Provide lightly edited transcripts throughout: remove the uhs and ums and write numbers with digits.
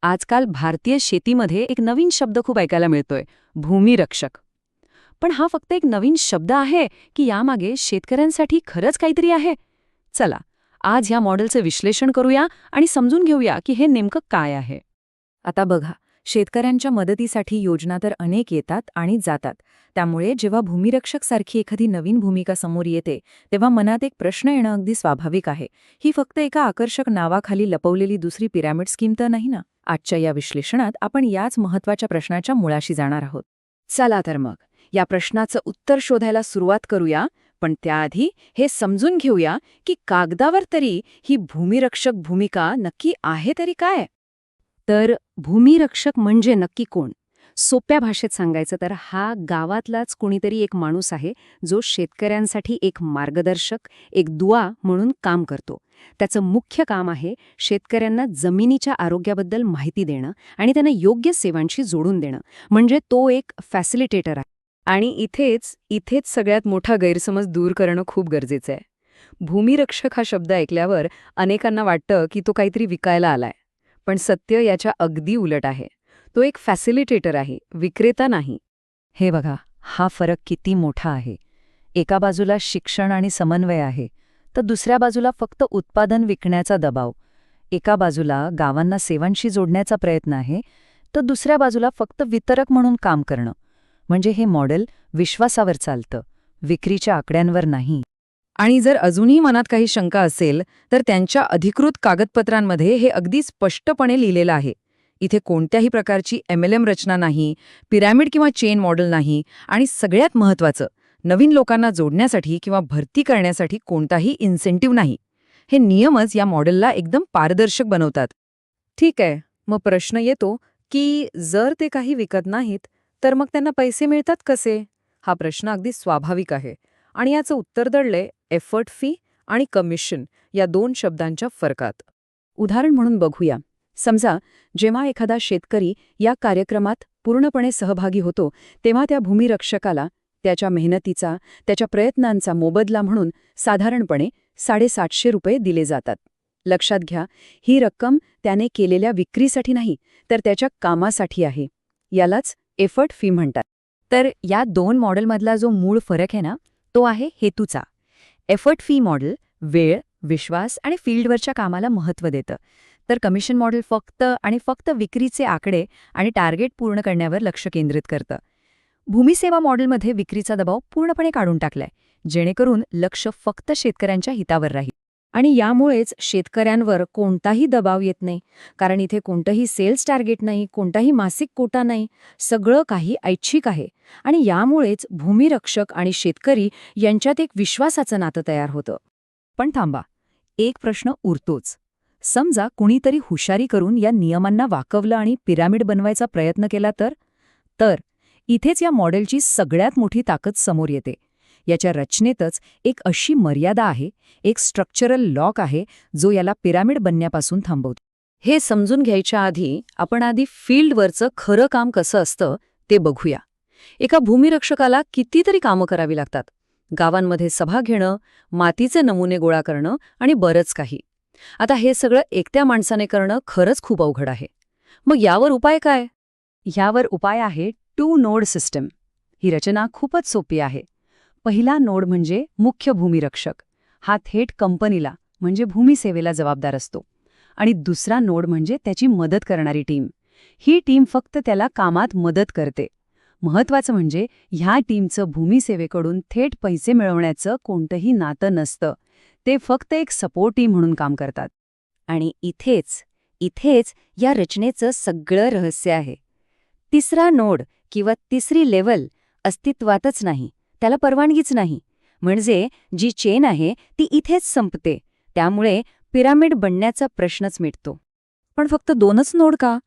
आजकाल भारतीय शेतीमध्ये एक नवीन शब्द खूप ऐकायला मिळतोय, भूमिरक्षक. पण हा फक्त एक नवीन शब्द आहे की यामागे शेतकऱ्यांसाठी खरंच काहीतरी आहे? चला, आज या मॉडेलचं विश्लेषण करूया आणि समजून घेऊया की हे नेमकं काय आहे. आता बघा, शेतकऱ्यांच्या मदतीसाठी योजना तर अनेक येतात आणि जातात. त्यामुळे जेव्हा भूमिरक्षक सारखी एखादी नवीन भूमिका समोर येते, तेव्हा मनात एक प्रश्न येणं अगदी स्वाभाविक आहे. ही फक्त एका आकर्षक नावाखाली लपवलेली दुसरी पिरॅमिड स्कीम तर नाही ना? आजच्या या विश्लेषणात आपण याच महत्त्वाच्या प्रश्नाच्या मुळाशी जाणार आहोत. चला तर मग, या प्रश्नाचं उत्तर शोधायला सुरुवात करूया. पण त्याआधी हे समजून घेऊया की कागदावर तरी ही भूमिरक्षक भूमिका नक्की आहे तरी काय. तर भूमिरक्षक म्हणजे नक्की कोण? सोप्या भाषेत सांगायचं तर हा गावातलाच कोणीतरी एक माणूस आहे जो शेतकऱ्यांसाठी एक मार्गदर्शक, एक दुवा म्हणून काम करतो. त्याचं मुख्य काम आहे शेतकऱ्यांना जमिनीच्या आरोग्याबद्दल माहिती देणं आणि त्यांना योग्य सेवांशी जोडून देणं. म्हणजे तो एक फॅसिलिटेटर आहे. आणि इथेच सगळ्यात मोठा गैरसमज दूर करणं खूप गरजेचं आहे. भूमिरक्षक हा शब्द ऐकल्यावर अनेकांना वाटतं की तो काहीतरी विकायला आलाय. पण सत्य याच्या अगदी उलट आहे. तो एक फॅसिलिटेटर आहे, विक्रेता नाही. हे बघा, हा फरक किती मोठा आहे. एका बाजूला शिक्षण आणि समन्वय आहे, तर दुसऱ्या बाजूला फक्त उत्पादन विकण्याचा दबाव. एका बाजूला गावांना सेवांशी जोडण्याचा प्रयत्न आहे, तर दुसऱ्या बाजूला फक्त वितरक म्हणून काम करणं. म्हणजे हे मॉडेल विश्वासावर चालतं, विक्रीच्या आकड्यांवर नाही. आणि जर अजूनही मनात काही शंका असेल तर त्यांच्या अधिकृत कागदपत्रांमध्ये हे अगदी स्पष्टपणे लिहिलेलं आहे. इथे कोणत्याही प्रकारची MLM रचना नाही, पिरॅमिड किंवा चेन मॉडेल नाही आणि सगळ्यात महत्त्वाचं, नवीन लोकांना जोडण्यासाठी किंवा भरती करण्यासाठी कोणताही इन्सेंटिव्ह नाही. हे नियमच या मॉडेलला एकदम पारदर्शक बनवतात. ठीक आहे, मग प्रश्न येतो की जर ते काही विकत नाहीत तर मग त्यांना पैसे मिळतात कसे? हा प्रश्न अगदी स्वाभाविक आहे. आणि याचं उत्तर दडलंय एफर्ट फी आणि कमिशन या दोन शब्दांच्या फरकात. उदाहरण म्हणून बघूया. समजा जेव्हा एखादा शेतकरी या कार्यक्रमात पूर्णपणे सहभागी होतो तेव्हा त्या भूमिरक्षकाला त्याच्या मेहनतीचा, त्याच्या प्रयत्नांचा मोबदला म्हणून साधारणपणे 750 रुपये दिले जातात. लक्षात घ्या, ही रक्कम त्याने केलेल्या विक्रीसाठी नाही तर त्याच्या कामासाठी आहे. यालाच एफर्ट फी म्हणतात. तर या दोन मॉडेलमधला जो मूळ फरक आहे ना, तो आहे हेतूचा. एफर्ट फी मॉडेल वेळ, विश्वास आणि फील्डवरच्या कामाला महत्त्व देतं. तर कमिशन मॉडेल फक्त विक्रीचे आकडे आणि टार्गेट पूर्ण करण्यावर लक्ष केंद्रित करतं. भूमिसेवा मॉडेलमध्ये विक्रीचा दबाव पूर्णपणे काढून टाकलाय, जेणेकरून लक्ष फक्त शेतकऱ्यांच्या हितावर राहील. आणि यामुळेच शेतकऱ्यांवर कोणताही दबाव येत नाही. कारण इथे कोणतंही सेल्स टार्गेट नाही, कोणताही मासिक कोटा नाही. सगळं काही ऐच्छिक आहे. आणि यामुळेच भूमिरक्षक आणि शेतकरी यांच्यात एक विश्वासाचं नातं तयार होतं. पण थांबा, एक प्रश्न उरतोच. समजा कुणीतरी हुशारी करून या नियमांना वाकवलं आणि पिरॅमिड बनवायचा प्रयत्न केला तर इथेच या मॉडेलची सगळ्यात मोठी ताकद समोर येते. याच्या रचनेतच एक अशी मर्यादा आहे, एक स्ट्रक्चरल लॉक आहे, जो याला पिरॅमिड बनण्यापासून थांबवतो. हे समजून घ्यायच्या आधी आपण फील्डवरचं खरं काम कसं असतं ते बघूया. एका भूमिरक्षकाला कितीतरी कामं करावी लागतात. गावांमध्ये सभा घेणं, मातीचे नमुने गोळा करणं आणि बरंच काही. आता हे सगळं एकट्या माणसाने करणं खरंच खूप अवघड आहे. मग यावर उपाय काय? ह्यावर उपाय आहे 2 नोड सिस्टम. ही रचना खूपच सोपी आहे. पहिला नोड म्हणजे मुख्य भूमिरक्षक. हा थेट कंपनीला म्हणजे भूमिसेवेला जबाबदार असतो. आणि दुसरा नोड म्हणजे त्याची मदत करणारी टीम. ही टीम फक्त त्याला कामात मदत करते. महत्त्वाचं म्हणजे ह्या टीमचं भूमिसेवेकडून थेट पैसे मिळवण्याचं कोणतंही नातं नसतं. ते फक्त एक सपोर्ट टीम म्हणून काम करतात. आणि इथेच या रचनेचं सगळं रहस्य आहे. तिसरा नोड किंवा तिसरी लेव्हल अस्तित्वातच नाही, त्याला परवानगीच नाही. म्हणजे जी चेन आहे ती इथेच संपते. त्यामुळे पिरॅमिड बनण्याचा प्रश्नच मिटतो. पण फक्त 2च नोड का?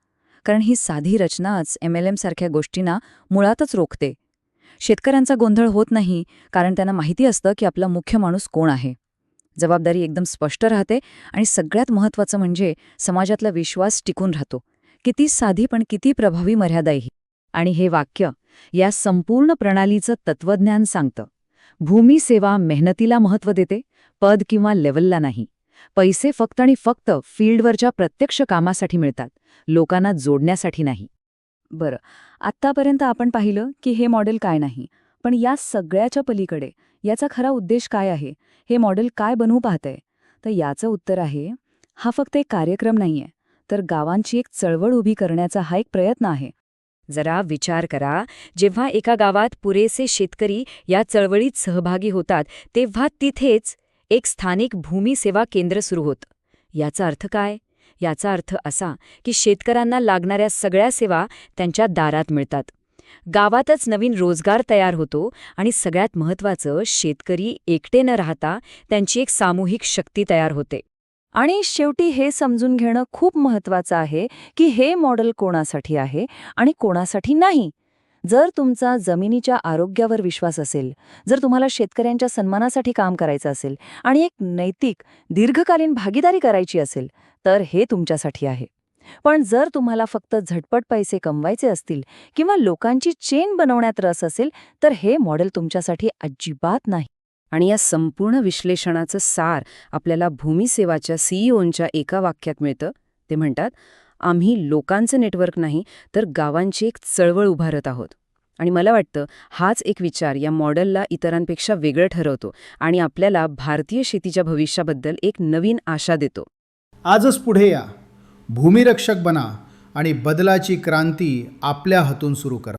कारण ही साधी रचनाच MLM सारख्या गोष्टींना मुळातच रोखते. शेतकऱ्यांचा गोंधळ होत नाही, कारण त्यांना माहिती असतं की आपला मुख्य माणूस कोण आहे. जबाबदारी एकदम स्पष्ट राहते आणि सगळ्यात महत्त्वाचं म्हणजे समाजातला विश्वास टिकून राहतो. किती साधी पण किती प्रभावी मर्यादा आहे. आणि हे वाक्य या संपूर्ण प्रणालीचं तत्वज्ञान सांगतं. भूमिसेवा मेहनतीला महत्त्व देते, पद किंवा लेव्हलला नाही. पैसे फक्त आणि फक्त फील्डवरच्या प्रत्यक्ष कामासाठी मिळतात, लोकांना जोडण्यासाठी नाही. बरं, आत्तापर्यंत आपण पाहिलं की हे मॉडेल काय नाही, पण या सगळ्याच्या पलीकडे याचा खरा उद्देश काय आहे, हे मॉडेल काय बनवू पाहतंय? तर याचं उत्तर आहे, हा फक्त एक कार्यक्रम नाहीये, तर गावांची एक चळवळ उभी करण्याचा हा एक प्रयत्न आहे. जरा विचार करा, जेव्हा एका गावात पुरेसे शेतकरी या चळवळीत सहभागी होतात, तेव्हा तिथेच एक स्थानिक भूमी सेवा केंद्र सुरू होतं. याचा अर्थ काय? याचा अर्थ असा की शेतकऱ्यांना लागणाऱ्या सगळ्या सेवा त्यांच्या दारात मिळतात. गावातच नवीन रोजगार तयार होतो आणि सगळ्यात महत्त्वाचं, शेतकरी एकटे न राहता त्यांची एक सामूहिक शक्ती तयार होते. आणि शेवटी हे समजून घेणं खूप महत्त्वाचं आहे की हे मॉडेल कोणासाठी आहे आणि कोणासाठी नाही. जर तुमचा जमिनीच्या आरोग्यावर विश्वास असेल, जर तुम्हाला शेतकऱ्यांच्या सन्मानासाठी काम करायचं असेल आणि एक नैतिक, दीर्घकालीन भागीदारी करायची असेल, तर हे तुमच्यासाठी आहे. पण जर तुम्हाला फक्त झटपट पैसे कमवायचे असतील किंवा लोकांची चेन बनवण्यात रस असेल, तर हे मॉडेल तुमच्यासाठी अजिबात नाही. आणि या संपूर्ण विश्लेषणाचं सार आपल्याला भूमीसेवाच्या सीईओंच्या एका वाक्यात मिळतं. ते म्हणतात, आम्ही लोकांचं नेटवर्क नाही, तर गावांची एक चळवळ उभारत आहोत. आणि मला वाटतं हाच एक विचार या मॉडेलला इतरांपेक्षा वेगळं ठरवतो आणि आपल्याला भारतीय शेतीच्या भविष्याबद्दल एक नवीन आशा देतो. आजच पुढे या, भूमिरक्षक बना आणि बदलाची क्रांती आपल्या हातून सुरू करा.